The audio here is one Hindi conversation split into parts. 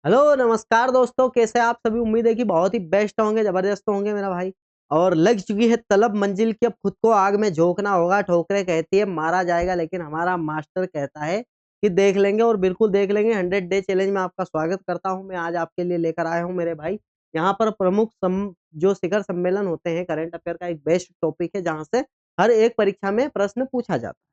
हेलो नमस्कार दोस्तों, कैसे आप सभी। उम्मीद है कि बहुत ही बेस्ट होंगे, जबरदस्त होंगे मेरा भाई। और लग चुकी है तलब मंजिल की, अब खुद को आग में झोंकना होगा। ठोकरें कहती है मारा जाएगा, लेकिन हमारा मास्टर कहता है कि देख लेंगे, और बिल्कुल देख लेंगे। 100 डे चैलेंज में आपका स्वागत करता हूं। मैं आज आपके लिए लेकर आया हूं मेरे भाई, यहाँ पर प्रमुख जो शिखर सम्मेलन होते हैं करंट अफेयर का एक बेस्ट टॉपिक है, जहाँ से हर एक परीक्षा में प्रश्न पूछा जाता है,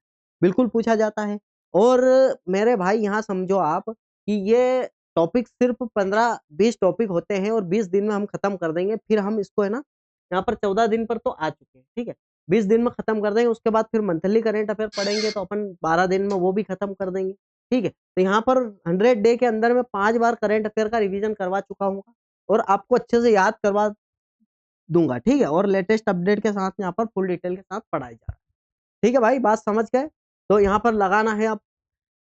बिल्कुल पूछा जाता है। और मेरे भाई यहाँ समझो आप कि ये टॉपिक सिर्फ 15-20 टॉपिक होते हैं, और 20 दिन में हम खत्म कर देंगे। फिर हम इसको है ना, यहाँ पर 14 दिन पर तो आ चुके हैं, ठीक है। 20 दिन में खत्म कर देंगे, उसके बाद फिर मंथली करेंट अफेयर पढ़ेंगे, तो अपन 12 दिन में वो भी खत्म कर देंगे, ठीक है। तो यहाँ पर 100 डे के अंदर में 5 बार करेंट अफेयर का रिवीजन करवा चुका हूँ, और आपको अच्छे से याद करवा दूंगा, ठीक है। और लेटेस्ट अपडेट के साथ यहाँ पर फुल डिटेल के साथ पढ़ाई जा रहा है, ठीक है भाई, बात समझ गए। तो यहाँ पर लगाना है, अब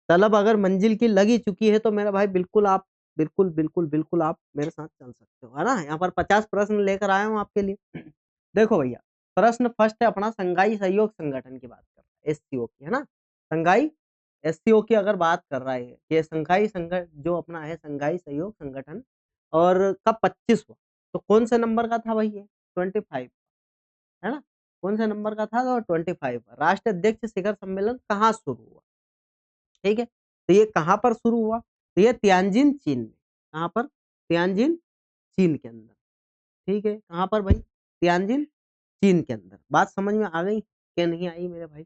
तलब अगर मंजिल की लगी चुकी है, तो मेरे भाई बिल्कुल आप बिल्कुल आप मेरे साथ चल सकते हो, है ना। यहाँ पर 50 प्रश्न लेकर आया हूँ आपके लिए। देखो भैया, प्रश्न फर्स्ट है अपना, संघाई सहयोग संगठन की बात कर रहा है, एससीओ की, है ना। संघाई एससीओ की अगर बात कर रहा है, ये संघाई संगठन जो अपना है, संघाई सहयोग संगठन, और कब 25वां, तो कौन से नंबर का था भाई ये? 25, है ना। कौन से नंबर का था? तो 25। राष्ट्रीय अध्यक्ष शिखर सम्मेलन कहाँ शुरू हुआ? ठीक है, तो ये कहाँ पर शुरू हुआ? तो ये तियानजिन चीन में। कहाँ पर? तियानजिन चीन के अंदर, ठीक है। कहाँ पर भाई? तियानजिन चीन के अंदर। बात समझ में आ गई क्या? नहीं आई मेरे भाई?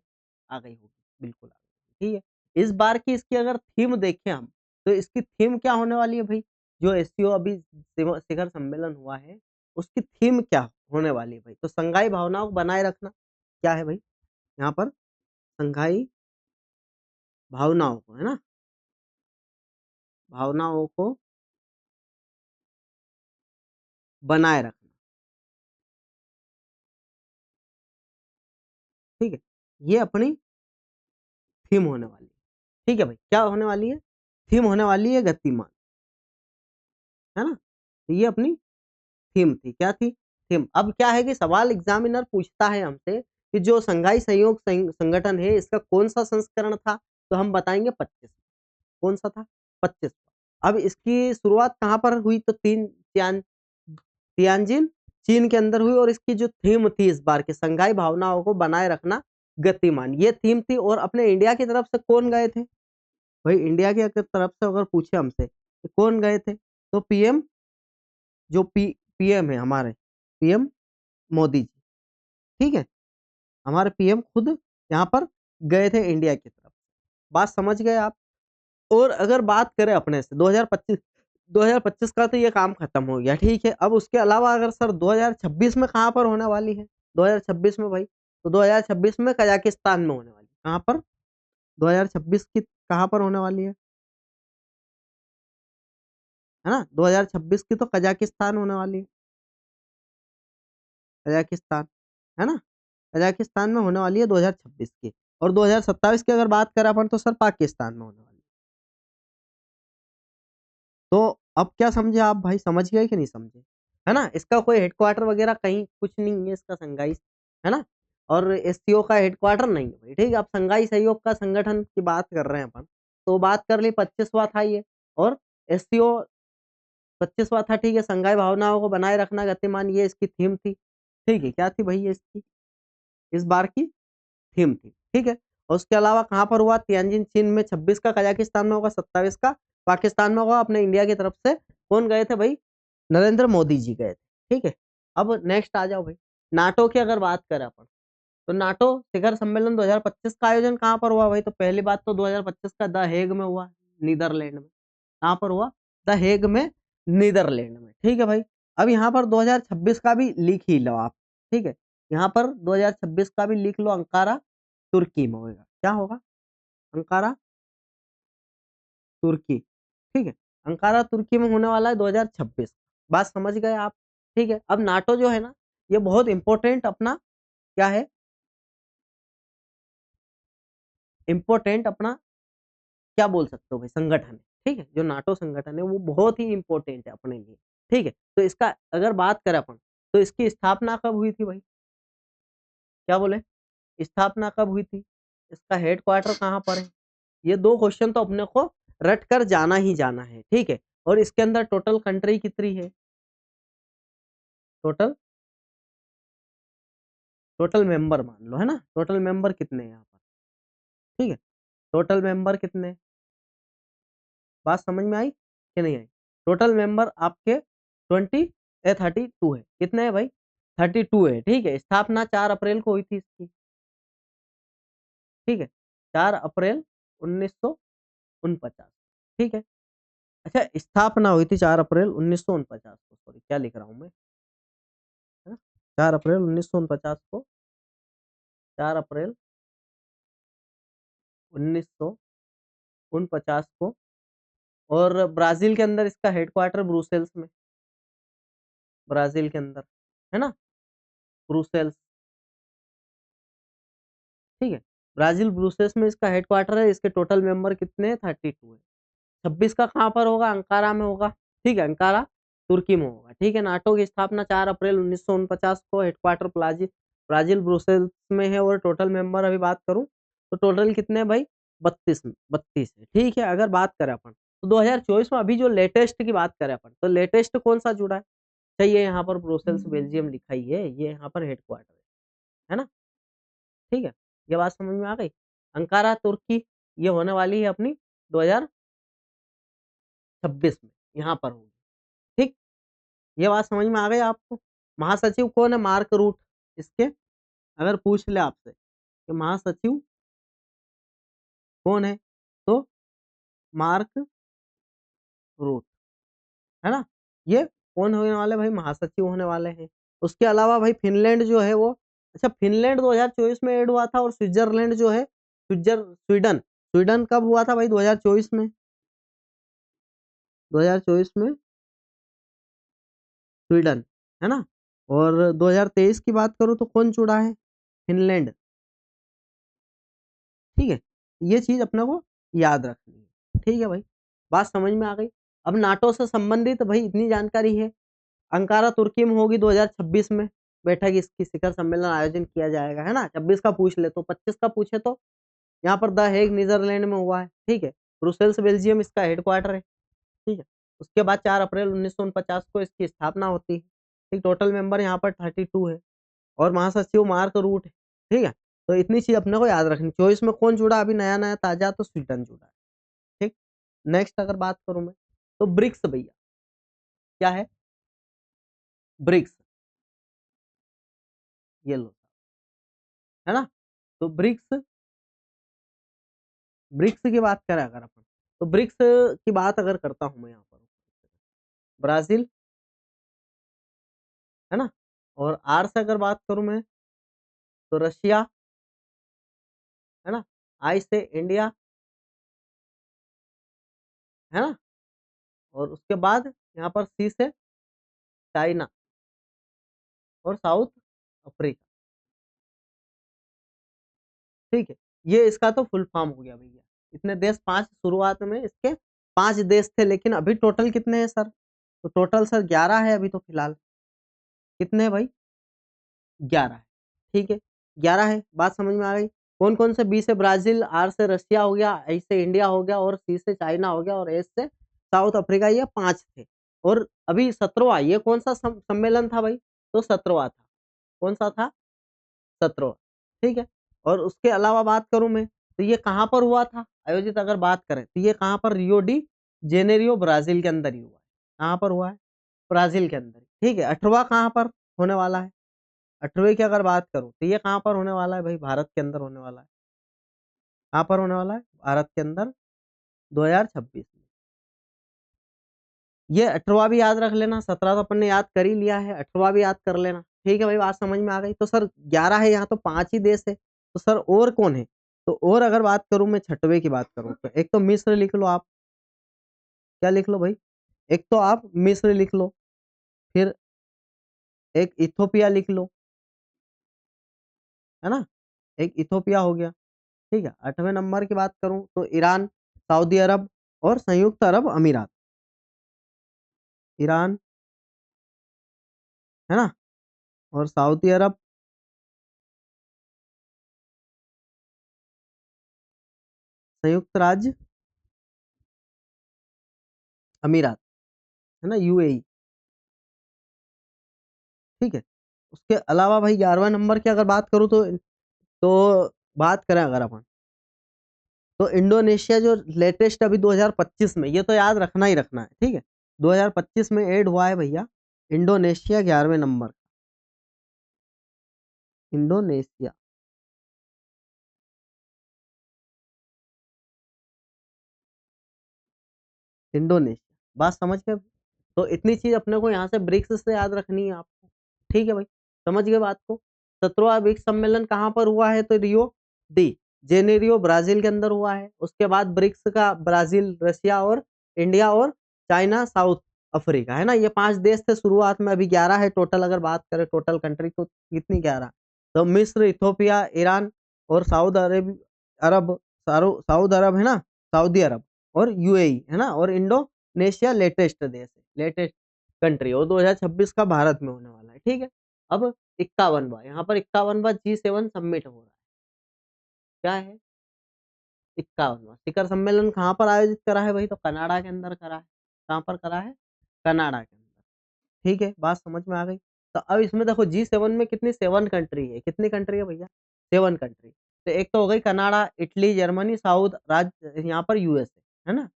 आ गई होगी, बिल्कुल आ गई, ठीक है। इस बार की इसकी अगर थीम देखें हम, तो इसकी थीम क्या होने वाली है भाई? जो एससीओ अभी शिखर सम्मेलन हुआ है, उसकी थीम क्या होने वाली है भाई? तो संघाई भावनाओं को बनाए रखना। क्या है भाई यहाँ पर? संघाई भावनाओं को, है ना, भावनाओं को बनाए रखना, ठीक है। ये अपनी थीम होने वाली है, ठीक है भाई। क्या होने वाली है? थीम होने वाली है गतिमान, है ना। तो ये अपनी थीम थी। क्या थी? थीम। अब क्या है कि सवाल एग्जामिनर पूछता है हमसे कि जो संघाई सहयोग संगठन है, इसका कौन सा संस्करण था? तो हम बताएंगे 25। कौन सा था? 25। अब इसकी शुरुआत कहाँ पर हुई? तो तियानजिन चीन के अंदर हुई, और इसकी जो थीम थी इस बार की, संघाई भावनाओं को बनाए रखना गतिमान, ये थीम थी। और अपने इंडिया की तरफ से कौन गए थे भाई? इंडिया की अगर तरफ से अगर पूछे हमसे तो कौन गए थे, तो पीएम, जो पीएम है हमारे, पीएम मोदी जी, ठीक है। हमारे पीएम खुद यहाँ पर गए थे इंडिया की तरफ। बात समझ गए आप? और अगर बात करें अपने से 2025 का, तो ये काम खत्म हो गया, ठीक है। अब उसके अलावा अगर सर 2026 में कहाँ पर होने वाली है? 2026 में भाई, तो 2026 में कजाकिस्तान में होने वाली है। कहाँ पर? 2026 की कहाँ पर होने वाली है ना। 2026 की तो कजाकिस्तान होने वाली है, कजाकिस्तान, है ना। कजाकिस्तान में होने वाली है 2026 की। और 2027 की अगर बात करें अपन, तो सर पाकिस्तान में होने वाली है। तो अब क्या समझे आप भाई? समझ गए कि नहीं समझे? है ना। इसका कोई हेडक्वार्टर वगैरह कहीं कुछ नहीं है इसका, संघाई, है ना। और एससीओ का हेडक्वार्टर नहीं है भाई, ठीक है। अब संघाई सहयोग का संगठन की बात कर रहे हैं अपन, तो बात कर ली 25वां था ये। और एससीओ 25वां था, ठीक है। संघाई भावनाओं को बनाए रखना गतिमान, ये इसकी थीम थी, ठीक है। क्या थी भाई ये इसकी इस बार की थीम थी, ठीक है। और उसके अलावा कहाँ पर हुआ? तियानजिन चीन में 26 का, कजाकिस्तान में होगा 27 का, पाकिस्तान में होगा। अपने इंडिया की तरफ से कौन गए थे भाई? नरेंद्र मोदी जी गए थे, ठीक है। अब नेक्स्ट आ जाओ भाई, नाटो की अगर बात करें अपन, तो नाटो शिखर सम्मेलन 2025 का आयोजन कहाँ पर हुआ भाई? तो पहली बात तो 2025 का द हेग में हुआ, नीदरलैंड में। कहाँ पर हुआ? द हेग में, नीदरलैंड में, ठीक है भाई। अब यहाँ पर 2026 का भी लिख ही लो आप, ठीक है। यहाँ पर 2026 का भी लिख लो, अंकारा तुर्की में होगा। क्या होगा? अंकारा तुर्की, ठीक है। अंकारा तुर्की में होने वाला है 2026। बात समझ गए आप? ठीक है। अब नाटो जो है ना, ये बहुत इंपॉर्टेंट अपना क्या है, इंपॉर्टेंट अपना क्या बोल सकते हो भाई, संगठन है, ठीक है। जो नाटो संगठन है वो बहुत ही इंपॉर्टेंट है अपने लिए, ठीक है। तो इसका अगर बात करें अपन, तो इसकी स्थापना कब हुई थी भाई? क्या बोले? स्थापना कब हुई थी? इसका हेडक्वार्टर कहाँ पर है? ये दो क्वेश्चन तो अपने को रट कर जाना ही जाना है, ठीक है। और इसके अंदर टोटल कंट्री कितनी है? टोटल टोटल मेंबर मान लो, है ना, टोटल मेंबर कितने हैं यहाँ पर? ठीक है, टोटल मेंबर कितने? बात समझ में आई कि नहीं आई? टोटल मेंबर आपके 32 है। कितने है भाई? 32 है। ठीक है, स्थापना 4 अप्रैल को हुई थी इसकी। ठीक है, 4 अप्रैल 1949। ठीक है, अच्छा, स्थापना हुई थी 4 अप्रैल 1949 को, सॉरी क्या लिख रहा हूँ मैं, है ना, 4 अप्रैल 1949 को, 4 अप्रैल 1949 को। और ब्राजील के अंदर इसका हेडक्वार्टर ब्रुसेल्स में, ब्राजील के अंदर, है ना, ब्रुसेल्स। ठीक है, ब्राजील ब्रुसेल्स में इसका हेडक्वार्टर है। इसके टोटल मेंबर कितने हैं? 32 है। 26 का कहाँ पर होगा? अंकारा में होगा। ठीक है, अंकारा तुर्की में होगा। ठीक है, नाटो की स्थापना 4 अप्रैल 1949 को, हेडक्वार्टर ब्राजील ब्रुसेल्स में है। और टोटल मेंबर अभी बात करूं तो टोटल कितने हैं भाई? 32 है। ठीक है, अगर बात करें अपन तो 2024 में अभी जो लेटेस्ट की बात करें अपन, तो लेटेस्ट कौन सा जुड़ा है? चाहिए यहाँ पर ब्रुसेल्स बेल्जियम लिखा ही है, ये यहाँ पर हेडक्वार्टर है ना। ठीक है, ये बात समझ में आ गई। अंकारा तुर्की ये होने वाली है अपनी 2026 में, यहाँ पर होगी। ठीक, ये बात समझ में आ गई आपको। महासचिव कौन है? Mark Rutte. इसके अगर पूछ ले आपसे कि महासचिव कौन है, तो मार्क रूट, है ना। ये कौन होने वाले भाई? महासचिव होने वाले हैं। उसके अलावा भाई फिनलैंड जो है वो, अच्छा, फिनलैंड 2024 में ऐड हुआ था। और स्विट्जरलैंड जो है, स्वीडन, स्वीडन कब हुआ था भाई? 2024 में, 2024 में स्वीडन, है ना। और 2023 की बात करूं तो कौन जुड़ा है? फिनलैंड। ठीक है, ये चीज अपने को याद रखनी है। ठीक है भाई, बात समझ में आ गई। अब नाटो से संबंधित भाई इतनी जानकारी है। अंकारा तुर्की में होगी 2026 में बैठक, इसकी शिखर सम्मेलन आयोजन किया जाएगा, है ना। 26 का पूछ ले तो, 25 का पूछे तो यहाँ पर द हेग नीदरलैंड में हुआ है। ठीक है, ब्रुसेल्स बेल्जियम इसका हेडक्वार्टर है। ठीक है, उसके बाद 4 अप्रैल 1949 को इसकी स्थापना होती है। ठीक, टोटल मेंबर यहाँ पर 32 है। और महासचिव मार्क रूट है। ठीक है, तो इतनी चीज अपने को याद रखनी। 24 में कौन जुड़ा अभी नया नया ताजा? तो स्वीडन जुड़ा है। ठीक, नेक्स्ट अगर बात करूं मैं तो ब्रिक्स भैया, क्या है? ब्रिक्स, ये लो, है ना। तो ब्रिक्स, ब्रिक्स की बात करें अगर अपन, तो ब्रिक्स की बात अगर करता हूं मैं यहाँ पर, ब्राजील, है ना। और आर से अगर बात करूं मैं तो रशिया, है ना। आई से इंडिया, है ना। और उसके बाद यहाँ पर सी से चाइना और साउथ अफ्रीका। ठीक है, ये इसका तो फुल फॉर्म हो गया भैया। इतने देश, 5 शुरुआत में इसके 5 देश थे, लेकिन अभी टोटल कितने हैं सर? तो टोटल सर 11 है अभी तो फिलहाल। कितने हैं भाई? 11 है। ठीक है, 11 है। बात समझ में आ गई। कौन कौन से? बी से ब्राजील, आर से रशिया हो गया, आई से इंडिया हो गया, और सी से चाइना हो गया, और एस से साउथ अफ्रीका। ये 5 थे। और अभी 17वां, ये कौन सा सम्मेलन था भाई? तो 17वां था। कौन सा था? 17वां। ठीक है, और उसके अलावा बात करूं मैं तो ये कहाँ पर हुआ था आयोजित? अगर बात करें तो ये कहाँ पर? रियो डी जेनेरियो, ब्राजील के अंदर ही हुआ है। कहाँ पर हुआ है? ब्राजील के अंदर। ठीक है, 18वां कहाँ पर होने वाला है? 18वें की अगर बात करूं तो ये कहाँ पर होने वाला है भाई? भारत के अंदर होने वाला है। कहाँ पर होने वाला है? भारत के अंदर, 2026 में। ये 18वां भी याद रख लेना। 17 तो अपन ने याद कर ही लिया है, 18वां भी याद कर लेना। ठीक है भाई, बात समझ में आ गई। तो सर 11 है यहाँ, तो 5 ही देश है। तो सर और कौन है? तो और अगर बात करूं मैं, 6वें की बात करूं तो एक तो मिस्र लिख लो आप। क्या लिख लो भाई? एक तो आप मिस्र लिख लो। फिर एक इथोपिया लिख लो, है ना। एक इथोपिया हो गया। ठीक है, 8वें नंबर की बात करूं तो ईरान, सऊदी अरब और संयुक्त अरब अमीरात। ईरान, है ना, और सऊदी अरब, संयुक्त राज्य अमीरात। है ना, यूएई। ठीक है। उसके अलावा भाई 11वां नंबर की अगर बात करूँ तो बात करें अगर अपन, तो इंडोनेशिया जो लेटेस्ट अभी 2025 में, ये तो याद रखना ही रखना है, ठीक है, 2025 में ऐड हुआ है भैया इंडोनेशिया 11वें नंबर। इंडोनेशिया, इंडोनेशिया, बात समझ गए? तो इतनी चीज अपने को यहाँ से ब्रिक्स से याद रखनी है आपको। ठीक है भाई, समझ गए बात को? 17वां ब्रिक्स सम्मेलन कहाँ पर हुआ है? तो रियो डी जेनेरियो ब्राजील के अंदर हुआ है। उसके बाद ब्रिक्स का ब्राजील, रशिया और इंडिया और चाइना, साउथ अफ्रीका, है ना, ये 5 देश थे शुरुआत में। अभी 11 है टोटल, अगर बात करें टोटल कंट्री तो कितनी 11? तो मिस्र, इथोपिया, ईरान और अरब सऊद अरब, है ना, सऊदी अरब और यूएई, है ना, और इंडोनेशिया लेटेस्ट देश है, लेटेस्ट कंट्री, और 2026 का भारत में होने वाला है। ठीक है। अब 51वां, यहाँ पर 51वां G7 समिट हो रहा है। क्या है? 51वां शिखर सम्मेलन कहाँ पर आयोजित करा है भाई? तो कनाडा के अंदर करा है। कहाँ पर करा है? कनाडा के अंदर। ठीक है, बात समझ में आ गई? तो अब इसमें देखो G7 में कितनी 7 कंट्री है, कितनी कंट्री है भैया? 7 कंट्री। तो एक तो हो गई कनाडा, इटली, जर्मनी, साउथ राज्य, यहाँ पर यूएसए, है ना,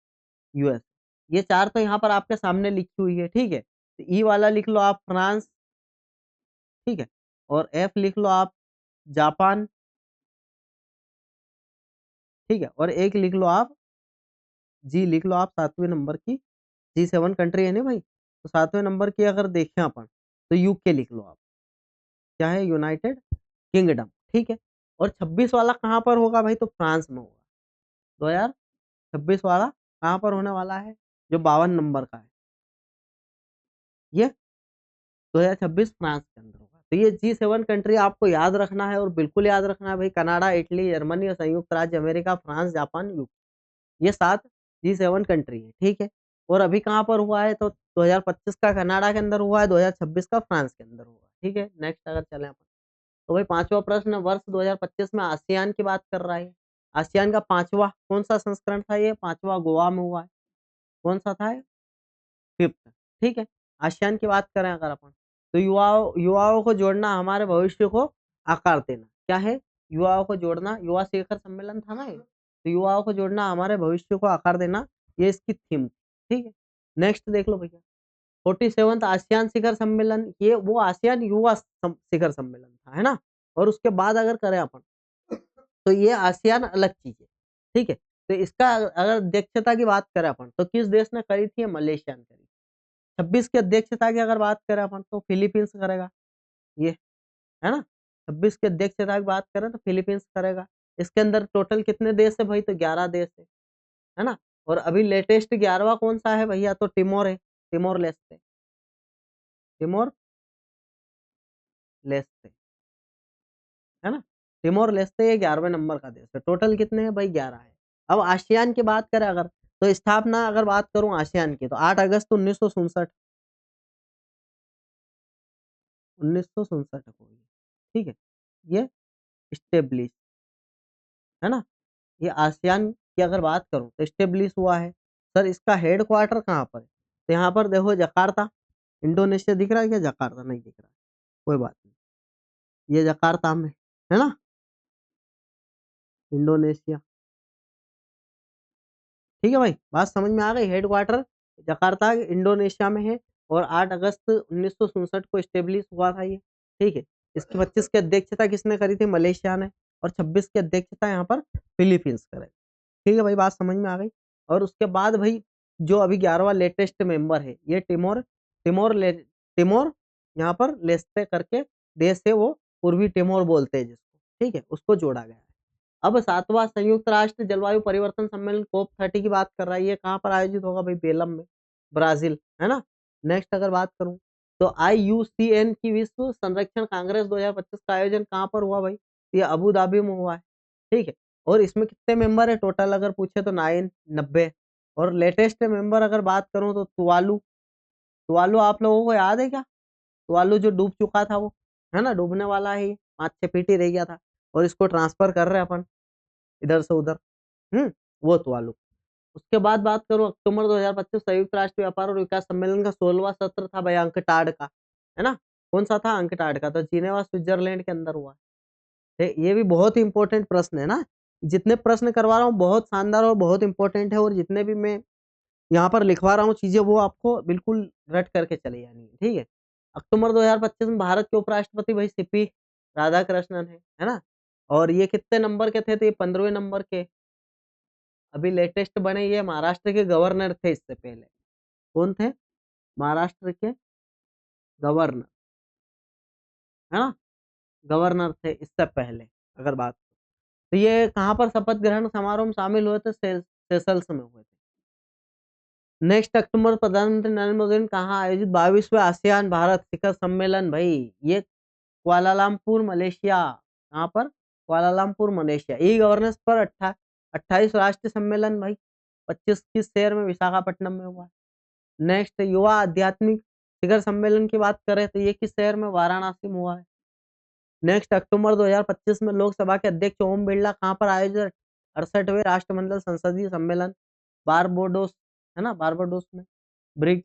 यूएस। ये 4 तो यहाँ पर आपके सामने लिखी हुई है। ठीक है। तो ई वाला लिख लो आप फ्रांस, ठीक है, और एफ लिख लो आप जापान, ठीक है, और एक लिख लो आप जी, लिख लो आप 7वें नंबर की। G7 कंट्री है ना भाई, तो 7वें नंबर की अगर देखें अपन, तो यूके लिख लो आप। क्या है? United kingdom. ठीक है। और 26 वाला कहाँ पर होगा भाई? तो फ्रांस में होगा। 2026 वाला कहाँ पर होने वाला है? जो 52 नंबर का है, ये 2026 फ्रांस के अंदर होगा। तो ये G7 कंट्री आपको याद रखना है, और बिल्कुल याद रखना है भाई, कनाडा, इटली, जर्मनी और संयुक्त राज्य अमेरिका, फ्रांस, जापान, यूके, ये 7 G7 कंट्री है। ठीक है। और अभी कहाँ पर हुआ है? तो 2025 का कनाडा के अंदर हुआ है, 2026 का फ्रांस के अंदर हुआ। ठीक है। नेक्स्ट अगर चले अपन, तो भाई 5वां प्रश्न वर्ष 2025 में आसियान की बात कर रहा है। आसियान का 5वां कौन सा संस्करण था? ये 5वां गोवा में हुआ है। कौन सा था? 5th। ठीक है। आसियान की बात करें अगर अपन, तो युवाओं युवाओं को जोड़ना, हमारे भविष्य को आकार देना। क्या है? युवाओं को जोड़ना, युवा शिखर सम्मेलन था ना ये, तो युवाओं को जोड़ना, हमारे भविष्य को आकार देना, ये इसकी थीम थी। ठीक है। नेक्स्ट देख लो भैया, 47th आसियान शिखर सम्मेलन, ये वो आसियान युवा शिखर सम्मेलन था, है ना। और उसके बाद अगर करें अपन, तो ये आसियान अलग चीज है। ठीक है। तो इसका अगर अध्यक्षता की बात करें अपन, तो किस देश ने करी थी? मलेशिया ने करी। 26 की अध्यक्षता की अगर बात करें अपन, तो फिलीपींस करेगा ये, है ना। 26 की अध्यक्षता की बात करें तो फिलीपींस करेगा। इसके अंदर टोटल कितने देश है भाई? तो 11 देश है ना। और अभी लेटेस्ट 11वां कौन सा है भैया? तो टिमोर है, टिमोर लेस्टे, टिमोर लेस्टे, है ना। टिमोर लेस्टे ये 11वें नंबर का देश है। टोटल कितने हैं भाई? 11 है। अब आसियान की बात करें अगर, तो स्थापना अगर बात करूं आसियान की, तो 8 अगस्त 1967, 1967 को हुई। ठीक है। ये स्टेब्लिश, है ना। ये आसियान की अगर बात करूं तो स्टेब्लिश हुआ है। सर इसका हेड क्वार्टर कहाँ पर है? तो यहाँ पर देखो जकार्ता, इंडोनेशिया दिख रहा है क्या? जकार्ता नहीं दिख रहा है, कोई बात नहीं, ये जकार्ता में, है ना, इंडोनेशिया। ठीक है भाई, बात समझ में आ गई? हेडक्वार्टर जकार्ता इंडोनेशिया में है, और 8 अगस्त 1967 को स्टेब्लिश हुआ था ये। ठीक है। इसकी 25 की अध्यक्षता किसने करी थी? मलेशिया ने। और 26 की अध्यक्षता यहाँ पर फिलीपींस करे। ठीक है भाई, बात समझ में आ गई? और उसके बाद भाई जो अभी 11वां लेटेस्ट मेंबर है, ये टिमोर यहाँ पर लेस्टे करके देश है, वो पूर्वी टिमोर बोलते हैं जिसको। ठीक है, उसको जोड़ा गया है। अब 7वां संयुक्त राष्ट्र जलवायु परिवर्तन सम्मेलन COP30 की बात कर रहा है। ये कहाँ पर आयोजित होगा भाई? बेलम में, ब्राजील, है ना। नेक्स्ट अगर बात करूं, तो IUCN की विश्व संरक्षण कांग्रेस 2025 का आयोजन कहाँ पर हुआ भाई? ये अबू धाबी में हुआ है। ठीक है। और इसमें कितने मेंबर है टोटल अगर पूछे? तो 9, 90। और लेटेस्ट मेंबर अगर बात करूं तो तुवालू, तुवालू आप लोगों को याद है क्या? तुवालू जो डूब चुका था वो, है ना, डूबने वाला है ये, 5-6 फीट ही रह गया था, और इसको ट्रांसफर कर रहे हैं अपन इधर से उधर। वो तुवालू। उसके बाद बात करूँ अक्टूबर 2025 संयुक्त राष्ट्र व्यापार और विकास सम्मेलन का 16वां सत्र था भाई अंकटाड का, है ना? कौन-सा था? अंकटाड का, तो जिनेवा स्विट्ज़रलैंड के अंदर हुआ। ये भी बहुत ही इम्पोर्टेंट प्रश्न है ना? जितने प्रश्न करवा रहा हूँ बहुत शानदार और बहुत इम्पोर्टेंट है और जितने भी मैं यहाँ पर लिखवा रहा हूँ चीज़ें वो आपको बिल्कुल रट करके चली जानी है, ठीक है? अक्टूबर 2025 में भारत के उपराष्ट्रपति भाई सीपी राधाकृष्णन है ना? और ये कितने नंबर के थे? तो ये 15वें नंबर के अभी लेटेस्ट बने ये महाराष्ट्र के गवर्नर थे इससे पहले। कौन थे? महाराष्ट्र के गवर्नर, है ना? गवर्नर थे इससे पहले अगर बात तो ये कहाँ पर शपथ ग्रहण समारोह में शामिल हुए थे? सेशल्स में हुए थे। नेक्स्ट अक्टूबर प्रधानमंत्री नरेंद्र मोदी ने कहाँ आयोजित 22वें आसियान भारत शिखर सम्मेलन भाई ये कुआलालंपुर मलेशिया। कहाँ पर? Kuala Lumpur Malaysia. ई गवर्नेंस पर 28 राष्ट्रीय सम्मेलन भाई 25 किस शहर में? विशाखापट्टनम में हुआ। नेक्स्ट युवा आध्यात्मिक शिखर सम्मेलन की बात करें तो ये किस शहर में? वाराणसी में हुआ है। नेक्स्ट अक्टूबर 2025 में लोकसभा के अध्यक्ष ओम बिरला कहाँ पर आयोजित 68वें राष्ट्रमंडल संसदीय सम्मेलन बारबाडोस, है ना? बारबाडोस में ब्रिज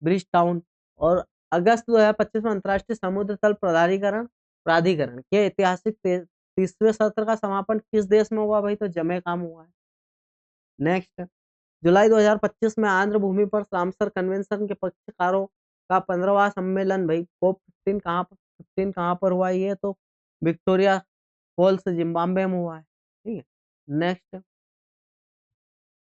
ब्रिज टाउन। और अगस्त 2025 में अंतर्राष्ट्रीय समुद्र तल प्राधिकरण प्राधिकरण के ऐतिहासिक 30वें सत्र का समापन किस देश में हुआ भाई? तो जमैका में हुआ है। नेक्स्ट जुलाई 2025 में आंध्र भूमि पर रामसर कन्वेंशन के पक्षकारों का 15वां सम्मेलन भाई कोप 15 कहाँ पर हुआ? ये तो विक्टोरिया फॉल्स जिम्बाब्वे में हुआ है, ठीक है। नेक्स्ट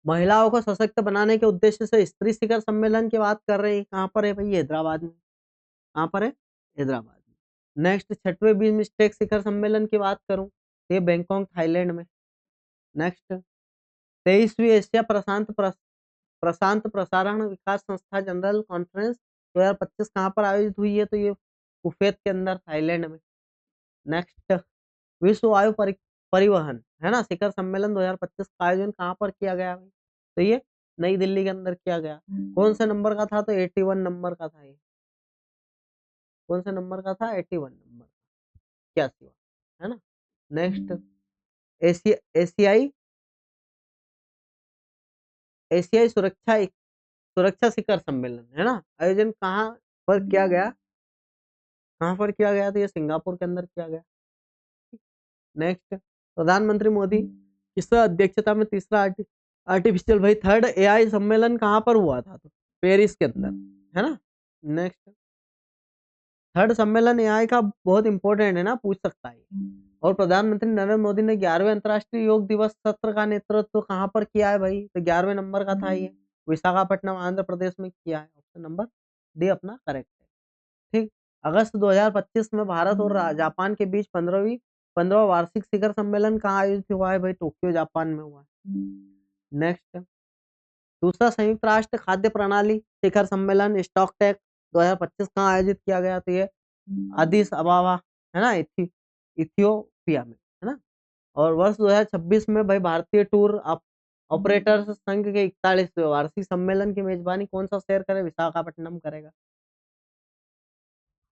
महिलाओं को सशक्त बनाने के उद्देश्य से स्त्री शिखर सम्मेलन की बात कर रहे हैं, कहाँ पर है भाई? हैदराबाद में। कहाँ पर है? हैदराबाद में। नेक्स्ट 6वें बिम्स्टेक शिखर सम्मेलन की बात करूँ तो ये बैंकॉक थाईलैंड में। नेक्स्ट 23वीं एशिया प्रशांत प्रसारण विकास संस्था जनरल कॉन्फ्रेंस 2025 कहाँ पर आयोजित हुई है? तो ये कुफेत के अंदर थाईलैंड में। नेक्स्ट विश्व वायु परिवहन, है ना? शिखर सम्मेलन 2025 का आयोजन कहाँ पर किया गया भाई? तो ये नई दिल्ली के अंदर किया गया। कौन से नंबर का था? तो 81 नंबर का था ये। कौन से नंबर का था? 81 नंबर, 81वां, है ना? नेक्स्ट एशियाई एशियाई सुरक्षा शिखर सम्मेलन, है ना? आयोजन कहाँ पर किया गया? कहाँ पर किया गया? तो ये सिंगापुर के अंदर किया गया। नेक्स्ट प्रधानमंत्री मोदी किस अध्यक्षता में तीसरा आर्टिफिशियल भाई थर्ड एआई सम्मेलन कहाँ पर हुआ था? तो पेरिस के अंदर, है ना? नेक्स्ट थर्ड सम्मेलन एआई का बहुत इंपॉर्टेंट है ना, पूछ सकता है और प्रधानमंत्री नरेंद्र मोदी ने 11वें अंतर्राष्ट्रीय योग दिवस सत्र का नेतृत्व कहाँ पर किया है भाई? तो 11वें नंबर का था ये विशाखापट्टनम आंध्र प्रदेश में किया है। ऑप्शन नंबर डी अपना करेक्ट है, ठीक। अगस्त 2025 में भारत और जापान के बीच 15वां वार्षिक शिखर सम्मेलन कहाँ आयोजित हुआ है भाई? टोक्यो जापान में हुआ है। नेक्स्ट दूसरा संयुक्त राष्ट्र खाद्य प्रणाली शिखर सम्मेलन स्टॉकटेक 2025 कहाँ आयोजित किया गया? तो ये अदिस अबाबा, है ना? इथियोपिया में, है ना? और वर्ष 2026 में भाई भारतीय टूर ऑपरेटर्स संघ के 41वें वार्षिक सम्मेलन की मेजबानी कौन सा शहर करे? विशाखापट्टनम करेगा।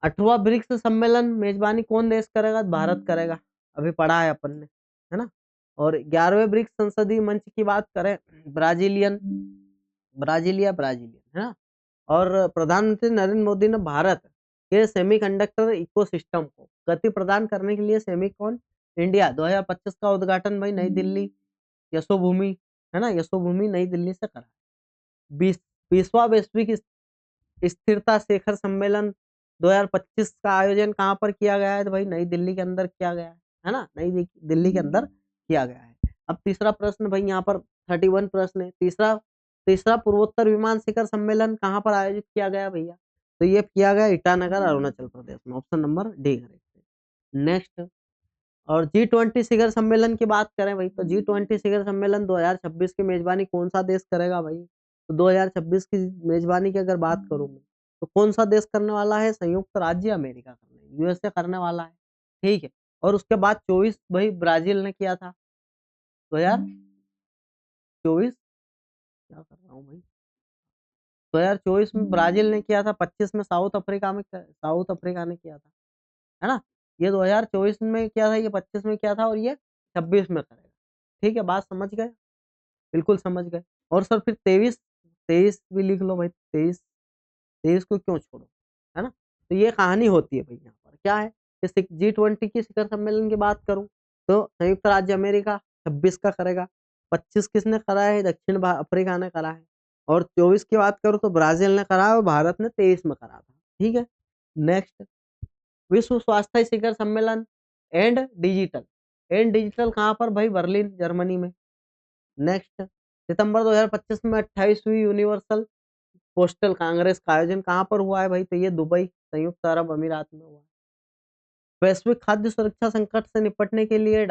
8वां ब्रिक्स सम्मेलन मेजबानी कौन देश करेगा? भारत करेगा। अभी पढ़ा है अपन ने, है ना? और 11वें ब्रिक्स संसदीय मंच की बात करें ब्राजीलियन, है ना? और प्रधानमंत्री नरेंद्र मोदी ने भारत के सेमीकंडक्टर इकोसिस्टम को गति प्रदान करने के लिए सेमीकॉन इंडिया 2025 का उद्घाटन भाई नई दिल्ली यशोभूमि, है ना? यशोभूमि नई दिल्ली से करा। 20वां वैश्विक स्थिरता शिखर सम्मेलन 2025 का आयोजन कहाँ पर किया गया है? तो भाई नई दिल्ली के अंदर किया गया है ना? दिल्ली के अंदर किया गया है। अब तीसरा प्रश्न भाई यहाँ पर 31 प्रश्न है। तीसरा तीसरा पूर्वोत्तर विमान शिखर सम्मेलन कहाँ पर आयोजित किया गया भैया? तो ये किया गया ईटानगर अरुणाचल प्रदेश में। ऑप्शन नंबर डी करेक्ट है। नेक्स्ट और G20 शिखर सम्मेलन की बात करें भाई तो G20 शिखर सम्मेलन 2026 की मेजबानी कौन सा देश करेगा भाई? तो 2026 की मेजबानी की अगर बात करूं मैं तो कौन सा देश करने वाला है? संयुक्त राज्य अमेरिका करने यूएसए करने वाला है, ठीक है। और उसके बाद 24 भाई ब्राजील ने किया था 2024, क्या कर रहा हूँ भाई, 2024 में ब्राजील ने किया था। 25 में साउथ अफ्रीका ने किया था, है ना? ये 2024 में किया था, ये 25 में किया था और ये 26 में करेगा। ठीक है, बात समझ गए? बिल्कुल समझ गए। और सर फिर 23 भी लिख लो भाई, 23 को क्यों छोड़ो, है ना? तो ये कहानी होती है भाई। यहाँ पर क्या है कि G20 की शिखर सम्मेलन की बात करूं तो संयुक्त राज्य अमेरिका 26 का करेगा, 25 किसने करा है, दक्षिण अफ्रीका ने करा है, और 24 की बात करूं तो ब्राजील ने करा है और भारत ने 23 में करा था। ठीक है, नेक्स्ट विश्व स्वास्थ्य शिखर सम्मेलन एंड डिजिटल कहाँ पर भाई, बर्लिन जर्मनी में। नेक्स्ट सितंबर 2025 में 28वीं यूनिवर्सल पोस्टल कांग्रेस का आयोजन कहाँ पर हुआ है भाई, तो ये दुबई संयुक्त अरब अमीरात में हुआ है। वैश्विक खाद्य सुरक्षा संकट से निपटने के लिए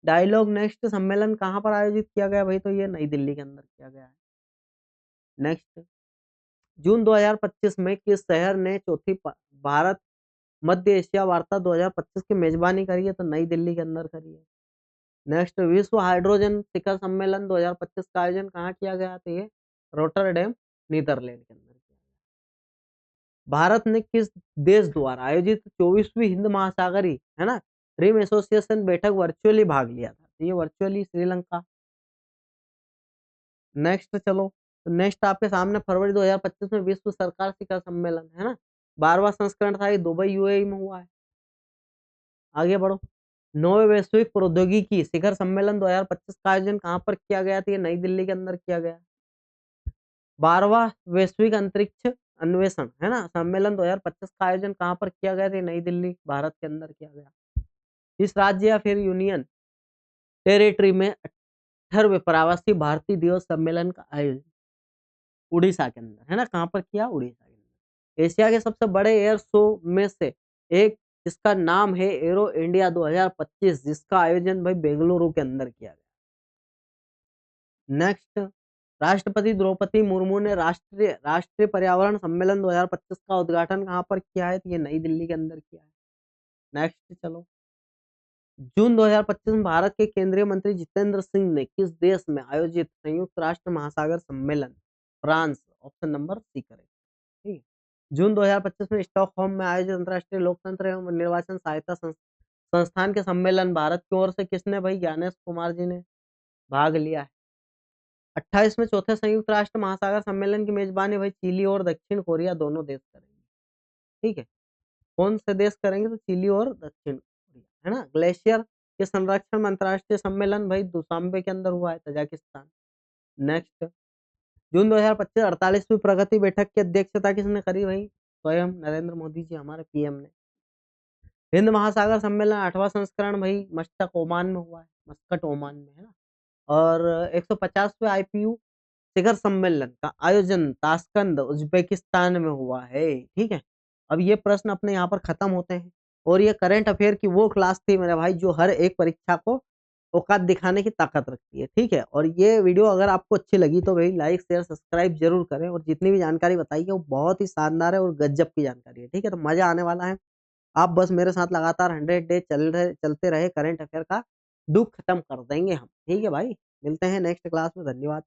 डायलॉग नेक्स्ट सम्मेलन कहाँ पर आयोजित किया गया भाई, तो ये नई दिल्ली के अंदर किया गया है। नेक्स्ट जून 2025 में किस शहर ने चौथी भारत मध्य एशिया वार्ता 2025 की मेजबानी करी है, तो नई दिल्ली के अंदर करी है। नेक्स्ट विश्व हाइड्रोजन शिखर सम्मेलन 2025 का आयोजन कहाँ किया गया, तो ये रोटरडेम नीदरलैंड के अंदर किया गया। भारत ने किस देश द्वारा आयोजित 24वीं हिंद महासागरीय, है ना, रिम एसोसिएशन बैठक वर्चुअली भाग लिया था, तो ये वर्चुअली श्रीलंका। नेक्स्ट चलो, तो नेक्स्ट आपके सामने फरवरी 2025 में विश्व सरकार शिखर सम्मेलन, है ना, 12वां संस्करण था, ये दुबई यूएई में हुआ है। आगे बढ़ो, 9वें वैश्विक प्रौद्योगिकी शिखर सम्मेलन 2025 का आयोजन कहाँ पर किया गया था, ये नई दिल्ली के अंदर किया गया। 12वां वैश्विक अंतरिक्ष अन्वेषण, है ना, सम्मेलन 2025 का आयोजन कहाँ पर किया गया था, नई दिल्ली भारत के अंदर किया गया। इस राज्य या फिर यूनियन टेरिटरी में 18वें प्रवासी भारतीय दिवस सम्मेलन का आयोजन उड़ीसा के अंदर, है ना, कहाँ पर किया, उड़ीसा के अंदर। एशिया के सबसे बड़े एयर शो में से एक जिसका नाम है एरो इंडिया 2025, जिसका आयोजन भाई बेंगलुरु के अंदर किया गया। नेक्स्ट राष्ट्रपति द्रौपदी मुर्मू ने राष्ट्रीय राष्ट्रीय पर्यावरण सम्मेलन 2025 का उद्घाटन कहाँ पर किया है, तो ये नई दिल्ली के अंदर किया है। नेक्स्ट चलो, जून 2025 में भारत के केंद्रीय मंत्री जितेंद्र सिंह ने किस देश में आयोजित संयुक्त राष्ट्र महासागर सम्मेलन, France, option number C correct. ठीक है, जून 2025 में स्टॉकहोम में आयोजित अंतर्राष्ट्रीय लोकतंत्र एवं निर्वाचन सहायता संस्थान के सम्मेलन भारत की ओर से किसने भाई, ज्ञानेश कुमार जी ने भाग लिया है। 28वें चौथे संयुक्त राष्ट्र महासागर सम्मेलन की मेजबानी भाई चिली और दक्षिण कोरिया दोनों देश करेंगे। ठीक है, कौन से देश करेंगे, तो चिली और दक्षिण कोरिया, है ना। ग्लेशियर के संरक्षण में अंतर्राष्ट्रीय सम्मेलन भाई दुशांबे के अंदर हुआ है, तजाकिस्तान। नेक्स्ट जून 2025 48वीं प्रगति बैठक की अध्यक्षता किसने करी भाई, स्वयं नरेंद्र मोदी जी हमारे पीएम ने। हिंद महासागर सम्मेलन 8वां संस्करण भाई मस्कट ओमान में हुआ है, मस्कट ओमान में, है ना। और 150वें आईपीयू शिखर सम्मेलन का आयोजन ताशकंद उज्बेकिस्तान में हुआ है। ठीक है, अब ये प्रश्न अपने यहाँ पर खत्म होते हैं, और ये करंट अफेयर की वो क्लास थी मेरे भाई जो हर एक परीक्षा को औकात दिखाने की ताकत रखती है। ठीक है, और ये वीडियो अगर आपको अच्छी लगी तो भाई लाइक शेयर सब्सक्राइब जरूर करें, और जितनी भी जानकारी बताई है वो बहुत ही शानदार है और गजब की जानकारी है। ठीक है, तो मजा आने वाला है। आप बस मेरे साथ लगातार 100 डे चलते रहे, करंट अफेयर का दुख खत्म कर देंगे हम। ठीक है भाई, मिलते हैं नेक्स्ट क्लास में, धन्यवाद।